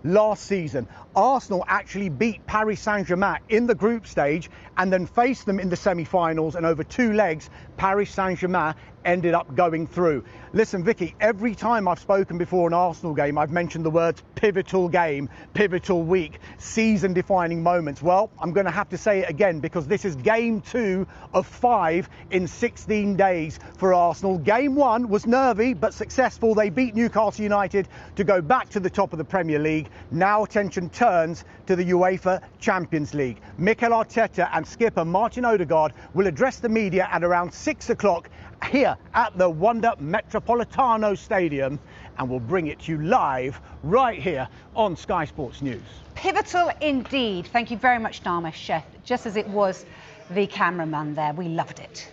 last season. Arsenal actually beat Paris Saint-Germain in the group stage and then faced them in the semi-finals, and over 2 legs, Paris Saint-Germain ended up going through. Listen, Vicky, every time I've spoken before an Arsenal game, I've mentioned the words pivotal game, pivotal week, season-defining moments. Well, I'm going to have to say it again because this is game 2 of 5 in 16 days for Arsenal. Game 1 was nervy but successful. They beat Newcastle United to go back to the top of the Premier League. Now attention turns to the UEFA Champions League. Mikel Arteta and skipper Martin Odegaard will address the media at around 6 o'clock here at the Wanda Metropolitano Stadium, and we'll bring it to you live right here on Sky Sports News. Pivotal indeed. Thank you very much, Dharma, Chef. Just as it was the cameraman there, we loved it.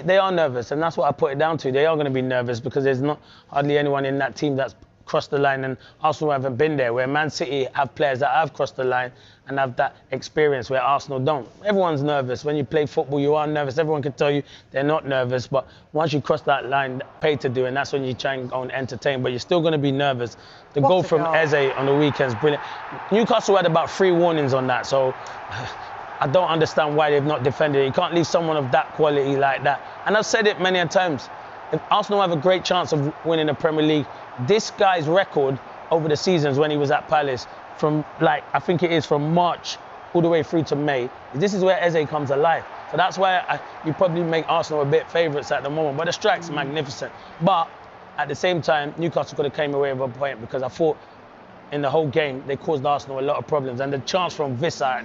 They are nervous, and that's what I put it down to. They are going to be nervous because there's not hardly anyone in that team that's crossed the line, and Arsenal haven't been there, where Man City have players that have crossed the line and have that experience where Arsenal don't. Everyone's nervous. When you play football, you are nervous. Everyone can tell you they're not nervous, but once you cross that line, pay to do, and that's when you try and go and entertain, but you're still going to be nervous. The goal from Eze on the weekend's brilliant. Newcastle had about 3 warnings on that, so I don't understand why they've not defended it. You can't leave someone of that quality like that. And I've said it many a times. If Arsenal have a great chance of winning the Premier League, this guy's record over the seasons when he was at Palace, from I think it is from March all the way through to May, this is where Eze comes alive. So that's why you probably make Arsenal a bit favourites at the moment. But the strike's magnificent. But at the same time, Newcastle could have came away with a point, because I thought in the whole game they caused Arsenal a lot of problems. And the chance from Vissa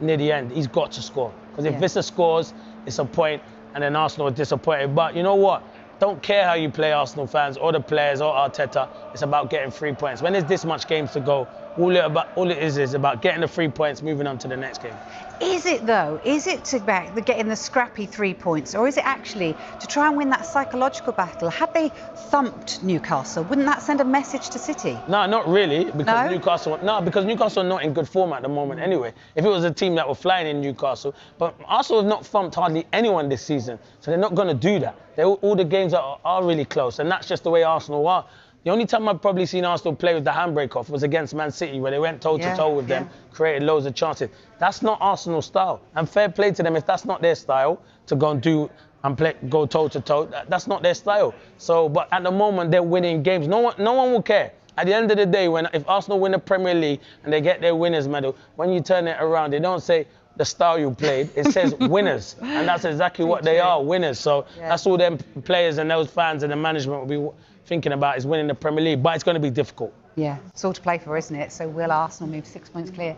near the end, he's got to score. Because if Vissa scores, it's a point, and then Arsenal are disappointed. But you know what? Don't care how you play, Arsenal fans, or the players, or Arteta. It's about getting 3 points. When there's this much games to go, all it is about getting the 3 points, moving on to the next game. Is it though? Is it about getting the scrappy 3 points, or is it actually to try and win that psychological battle? Had they thumped Newcastle, wouldn't that send a message to City? No, not really, because No? because Newcastle are not in good form at the moment anyway. If it was a team that were flying in Newcastle, but Arsenal have not thumped hardly anyone this season, so they're not going to do that. All the games are really close, and that's just the way Arsenal are. The only time I've probably seen Arsenal play with the handbrake off was against Man City, where they went toe-to-toe with them, created loads of chances. That's not Arsenal style. And fair play to them if that's not their style, to go and go toe-to-toe. That's not their style. So, but at the moment, they're winning games. No one will care. At the end of the day, if Arsenal win the Premier League and they get their winners' medal, when you turn it around, they don't say the style you played. It says winners. And that's exactly what they are, winners. So that's all them players and those fans and the management will be thinking about, is winning the Premier League, but it's going to be difficult. Yeah, it's all to play for, isn't it? So will Arsenal move 6 points clear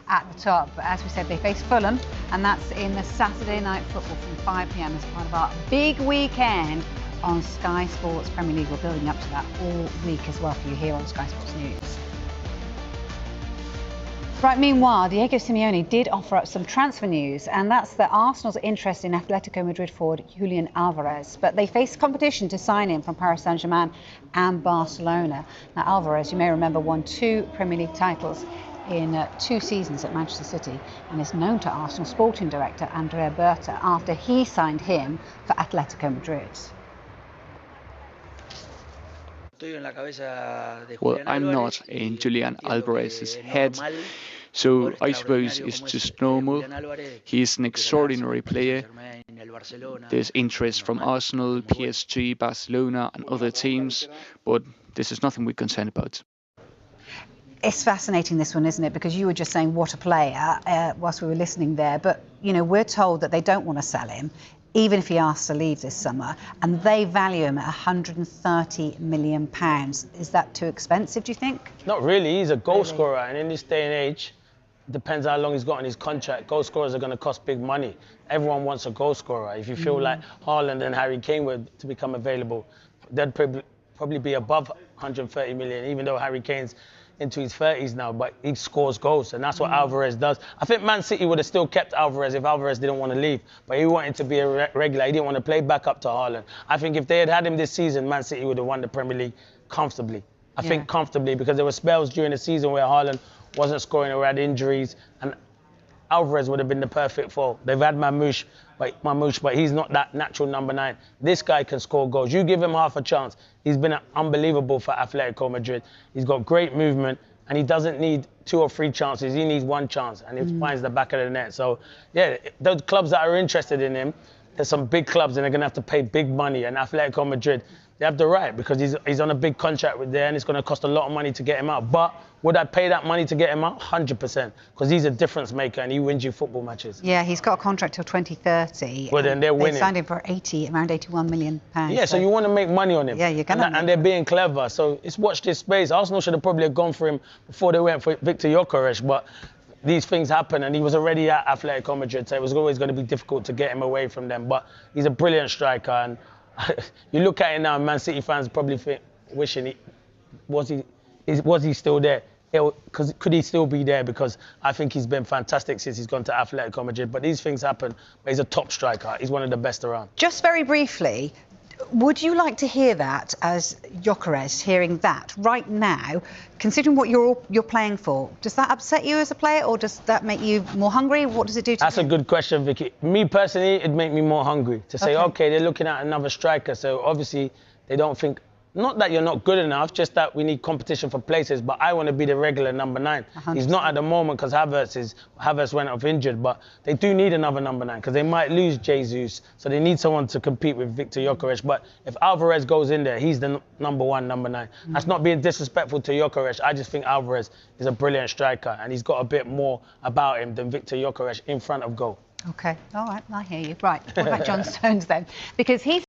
at the top? But as we said, they face Fulham, and that's in the Saturday night football from 5 p.m. as part of our big weekend on Sky Sports Premier League. We're building up to that all week as well for you here on Sky Sports News. Right, meanwhile, Diego Simeone did offer up some transfer news, and that's that Arsenal's interest in Atlético Madrid forward Julian Alvarez. But they face competition to sign him from Paris Saint-Germain and Barcelona. Now, Alvarez, you may remember, won 2 Premier League titles in 2 seasons at Manchester City, and is known to Arsenal sporting director Andrea Berta after he signed him for Atlético Madrid. Well, I'm not in Julian Alvarez's head, so I suppose it's just normal. He's an extraordinary player. There's interest from Arsenal, PSG, Barcelona and other teams, but this is nothing we're concerned about. It's fascinating, this one, isn't it? Because you were just saying what a player whilst we were listening there, but you know, we're told that they don't want to sell him, even if he asks to leave this summer, and they value him at £130 million. Is that too expensive, do you think? Not really. He's a goal scorer, and in this day and age, it depends how long he's got on his contract. Goal scorers are going to cost big money. Everyone wants a goal scorer. If you feel like Haaland and Harry Kane were to become available, they'd probably be above 130 million, even though Harry Kane's into his 30s now, but he scores goals, and that's what Alvarez does. I think Man City would have still kept Alvarez if Alvarez didn't want to leave, but he wanted to be a regular. He didn't want to play back up to Haaland. I think if they had had him this season, Man City would have won the Premier League comfortably. I think comfortably, because there were spells during the season where Haaland wasn't scoring or had injuries, and Alvarez would have been the perfect four. They've had Mamouche, but he's not that natural number 9. This guy can score goals. You give him half a chance. He's been unbelievable for Atletico Madrid. He's got great movement, and he doesn't need 2 or 3 chances. He needs 1 chance, and he finds the back of the net. So, yeah, those clubs that are interested in him, there's some big clubs, and they're going to have to pay big money. And Atletico Madrid, they have the right, because he's on a big contract with there, and it's going to cost a lot of money to get him out. But would I pay that money to get him out? 100%, because he's a difference maker, and he wins you football matches. Yeah, he's got a contract till 2030. Well, then they're winning. They signed him for around 81 million pounds. Yeah, so you want to make money on him. Yeah, you're gonna. And they're being clever. So it's watch this space. Arsenal should have probably gone for him before they went for Victor Gyökeres, but these things happen, and he was already at Atletico Madrid, so it was always going to be difficult to get him away from them. But he's a brilliant striker, and you look at it now, Man City fans probably think, wishing was he still there? Because could he still be there? Because I think he's been fantastic since he's gone to Atletico Madrid. But these things happen. But he's a top striker. He's one of the best around. Just very briefly, would you like to hear that as Gyökeres, hearing that right now, considering what you're playing for? Does that upset you as a player, or does that make you more hungry? What does it do to you? That's a good question, Vicky. Me personally, it'd make me more hungry to say, okay, they're looking at another striker. So obviously they don't think, not that you're not good enough, just that we need competition for places. But I want to be the regular number 9. 100%. He's not at the moment because Havertz went off injured. But they do need another number 9 because they might lose Jesus. So they need someone to compete with Victor Gyökeres. But if Alvarez goes in there, he's the number 9. That's not being disrespectful to Gyökeres. I just think Alvarez is a brilliant striker, and he's got a bit more about him than Victor Gyökeres in front of goal. OK, all right, I hear you. Right, what about John Stones then? Because he's